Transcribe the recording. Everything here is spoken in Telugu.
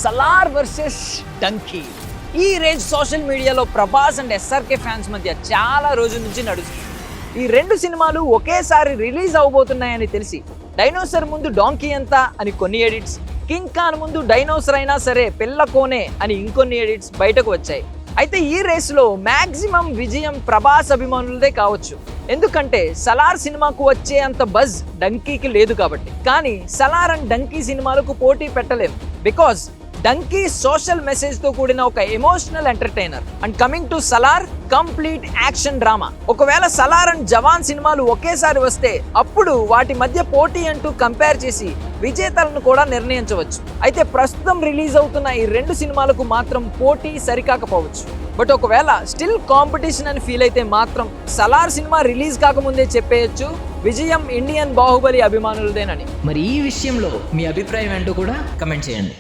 Salaar versus donkey. ఈ రేంజ్ సోషల్ మీడియాలో ప్రభాస్ అండ్ ఎస్ఆర్కే ఫ్యాన్స్ మధ్య చాలా రోజుల నుంచి నడుస్తుంది. ఈ రెండు సినిమాలు ఒకేసారి రిలీజ్ అవబోతున్నాయని తెలిసి డైనోసర్ ముందు డాంకీ ఎంత అని కొన్ని ఎడిట్స్, కింగ్ ఖాన్ ముందు డైనోసర్ అయినా సరే పిల్ల కోనే అని ఇంకొన్ని ఎడిట్స్ బయటకు వచ్చాయి. అయితే ఈ రేసులో మ్యాక్సిమం విజయం ప్రభాస్ అభిమానులదే కావచ్చు. ఎందుకంటే సలార్ సినిమాకు వచ్చే అంత బజ్ డంకీకి లేదు కాబట్టి. కానీ సలార్ అండ్ డంకీ సినిమాలకు పోటీ పెట్టలేం. బికాజ్ డంకీ సోషల్ మెసేజ్ తో కూడిన ఒక emotional entertainer and coming to Salaar complete action drama. ఒకవేళ సలార్ అండ్ జవాన్ సినిమాలు ఒకేసారి వస్తే అప్పుడు వాటి మధ్య పోటీ అంటూ కంపేర్ చేసి విజేతలను కూడా నిర్ణయించవచ్చు. అయితే ప్రస్తుతం రిలీజ్ అవుతున్న ఈ రెండు సినిమాలకు మాత్రం పోటీ సరికాకపోవచ్చు. బట్ ఒకవేళ స్టిల్ కాంపిటీషన్ అని ఫీల్ అయితే మాత్రం సలార్ సినిమా రిలీజ్ కాకముందే చెప్పేయచ్చు విజయం ఇండియన్ బాహుబలి అభిమానులదేనని. మరి ఈ విషయంలో మీ అభిప్రాయం ఏంటో కూడా కమెంట్ చేయండి.